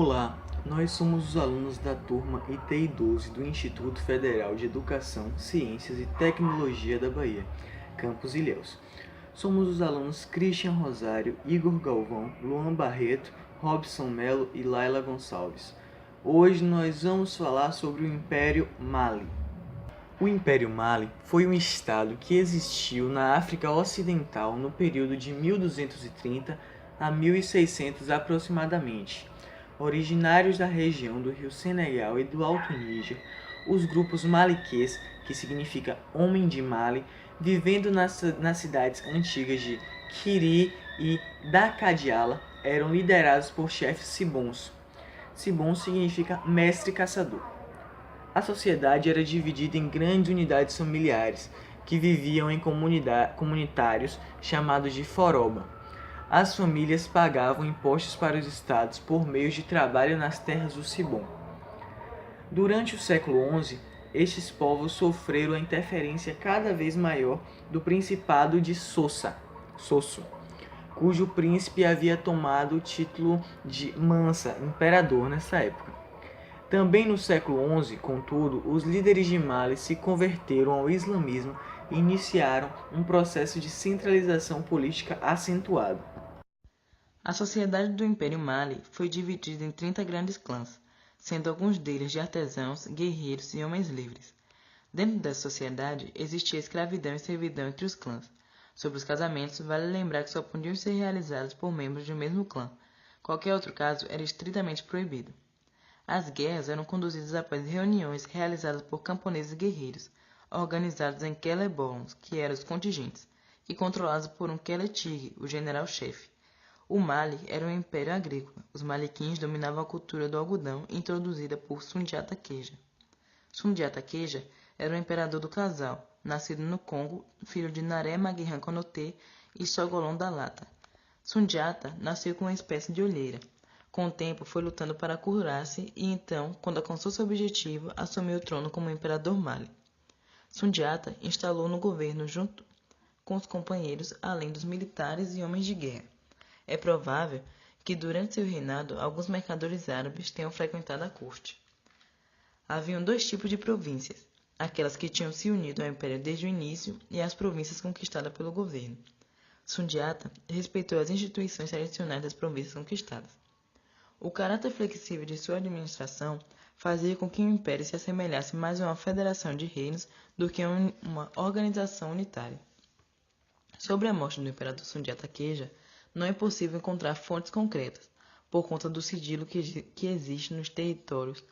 Olá, nós somos os alunos da turma ITI 12 do Instituto Federal de Educação, Ciências e Tecnologia da Bahia, Campus Ilhéus. Somos os alunos Christian Rosário, Igor Galvão, Luan Barreto, Robson Melo e Laila Gonçalves. Hoje nós vamos falar sobre o Império Mali. O Império Mali foi um estado que existiu na África Ocidental no período de 1230 a 1600 aproximadamente. Originários da região do rio Senegal e do Alto Níger, os grupos maliquês, que significa homem de Mali, vivendo nas cidades antigas de Kiri e Dakadiala, eram liderados por chefes sibons. Sibon significa mestre caçador. A sociedade era dividida em grandes unidades familiares, que viviam em comunitários chamados de foroba. As famílias pagavam impostos para os estados por meio de trabalho nas terras do Sibon. Durante o século XI, estes povos sofreram a interferência cada vez maior do Principado de Sosso, cujo príncipe havia tomado o título de Mansa, imperador nessa época. Também no século XI, contudo, os líderes de Mali se converteram ao islamismo e iniciaram um processo de centralização política acentuado. A sociedade do Império Mali foi dividida em 30 grandes clãs, sendo alguns deles de artesãos, guerreiros e homens livres. Dentro dessa sociedade existia escravidão e servidão entre os clãs. Sobre os casamentos, vale lembrar que só podiam ser realizados por membros de um mesmo clã. Qualquer outro caso era estritamente proibido. As guerras eram conduzidas após reuniões realizadas por camponeses guerreiros, organizados em Kelebons, que eram os contingentes, e controlados por um Keletigre, o general-chefe. O Mali era um império agrícola. Os maliquins dominavam a cultura do algodão introduzida por Sundiata Keita. Sundiata Keita era o imperador do casal, nascido no Congo, filho de Naré Maghihan Konoté e Sogolon da Lata. Sundiata nasceu com uma espécie de olheira. Com o tempo foi lutando para curar-se e então, quando alcançou seu objetivo, assumiu o trono como imperador Mali. Sundiata instalou no governo junto com os companheiros, além dos militares e homens de guerra. É provável que durante seu reinado alguns mercadores árabes tenham frequentado a corte. Haviam dois tipos de províncias, aquelas que tinham se unido ao império desde o início e as províncias conquistadas pelo governo. Sundiata respeitou as instituições tradicionais das províncias conquistadas. O caráter flexível de sua administração fazia com que o império se assemelhasse mais a uma federação de reinos do que a uma organização unitária. Sobre a morte do imperador Sundiata Keita, não é possível encontrar fontes concretas, por conta do sigilo que existe nos territórios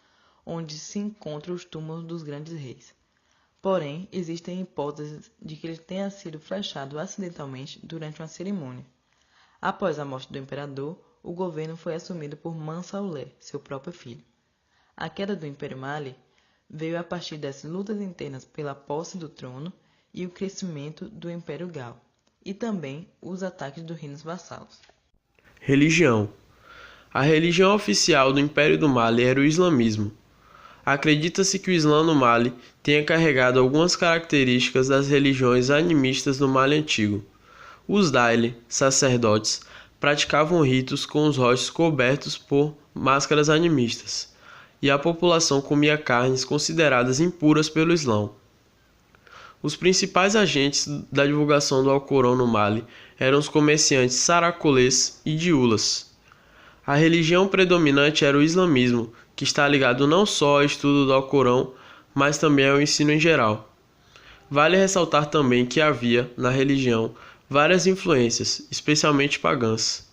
onde se encontram os túmulos dos grandes reis. Porém, existem hipóteses de que ele tenha sido flechado acidentalmente durante uma cerimônia. Após a morte do imperador, o governo foi assumido por Mansa Oulé, seu próprio filho. A queda do Império Mali veio a partir das lutas internas pela posse do trono e o crescimento do Império Gal, e também os ataques dos reinos vassalos. Religião. A religião oficial do Império do Mali era o islamismo. Acredita-se que o Islã no Mali tenha carregado algumas características das religiões animistas do Mali antigo. Os Daile, sacerdotes, praticavam ritos com os rostos cobertos por máscaras animistas, e a população comia carnes consideradas impuras pelo Islã. Os principais agentes da divulgação do Alcorão no Mali eram os comerciantes saracolês e diulas. A religião predominante era o islamismo, que está ligado não só ao estudo do Alcorão, mas também ao ensino em geral. Vale ressaltar também que havia, na religião, várias influências, especialmente pagãs.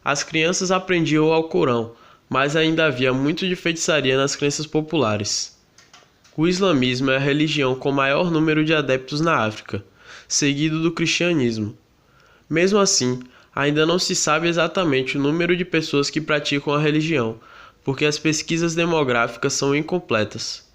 As crianças aprendiam o Alcorão, mas ainda havia muito de feitiçaria nas crenças populares. O islamismo é a religião com maior número de adeptos na África, seguido do cristianismo. Mesmo assim, ainda não se sabe exatamente o número de pessoas que praticam a religião, porque as pesquisas demográficas são incompletas.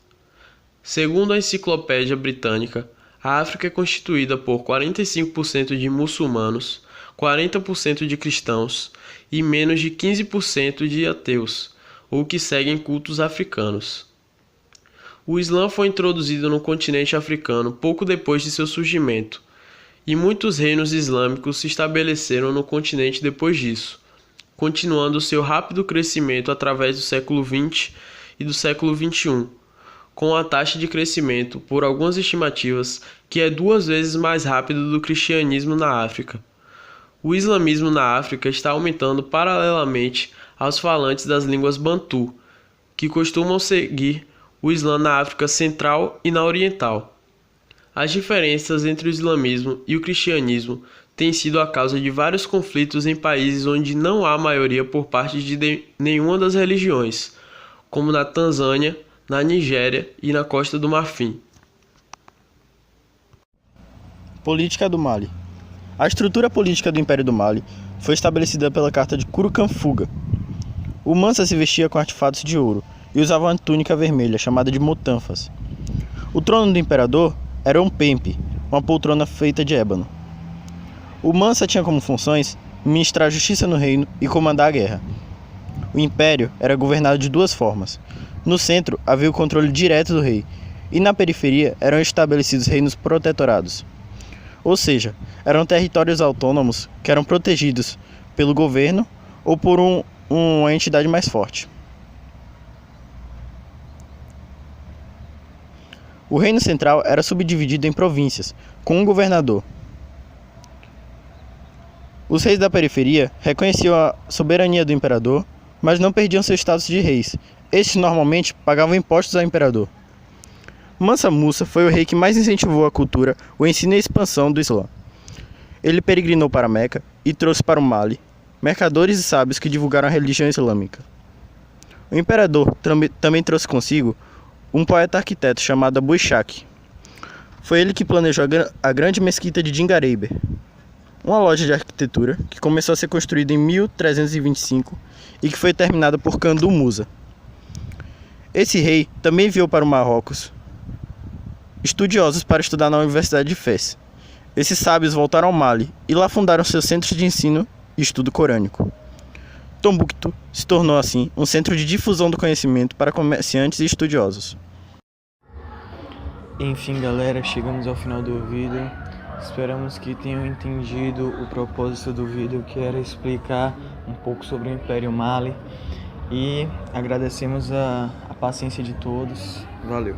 Segundo a Enciclopédia Britânica, a África é constituída por 45% de muçulmanos, 40% de cristãos e menos de 15% de ateus, ou que seguem cultos africanos. O Islã foi introduzido no continente africano pouco depois de seu surgimento, e muitos reinos islâmicos se estabeleceram no continente depois disso, continuando seu rápido crescimento através do século XX e do século XXI, com a taxa de crescimento, por algumas estimativas, que é 2 vezes mais rápido do cristianismo na África. O islamismo na África está aumentando paralelamente aos falantes das línguas bantu, que costumam seguir o Islã na África Central e na Oriental. As diferenças entre o islamismo e o cristianismo têm sido a causa de vários conflitos em países onde não há maioria por parte de nenhuma das religiões, como na Tanzânia, na Nigéria e na Costa do Marfim. Política do Mali. A estrutura política do Império do Mali foi estabelecida pela Carta de Kurukan-Fuga. O Mansa se vestia com artefatos de ouro e usava uma túnica vermelha chamada de motanfas. O trono do imperador era um pempe, uma poltrona feita de ébano. O Mansa tinha como funções ministrar a justiça no reino e comandar a guerra. O império era governado de 2 formas. No centro havia o controle direto do rei, e na periferia eram estabelecidos reinos protetorados. Ou seja, eram territórios autônomos que eram protegidos pelo governo ou por uma entidade mais forte. O reino central era subdividido em províncias, com um governador. Os reis da periferia reconheciam a soberania do imperador, mas não perdiam seu status de reis. Estes normalmente pagavam impostos ao imperador. Mansa Musa foi o rei que mais incentivou a cultura, o ensino e a expansão do Islã. Ele peregrinou para Meca e trouxe para o Mali mercadores e sábios que divulgaram a religião islâmica. O imperador também trouxe consigo um poeta-arquiteto chamado Abu Ishaq. Foi ele que planejou a grande mesquita de Djingareybe, uma loja de arquitetura que começou a ser construída em 1325 e que foi terminada por Kandu Musa. Esse rei também enviou para o Marrocos estudiosos para estudar na Universidade de Fez. Esses sábios voltaram ao Mali e lá fundaram seus centros de ensino e estudo corânico. Tombouctou se tornou assim um centro de difusão do conhecimento para comerciantes e estudiosos. Enfim, galera, chegamos ao final do vídeo. Esperamos que tenham entendido o propósito do vídeo, que era explicar um pouco sobre o Império Mali. E agradecemos a paciência de todos. Valeu!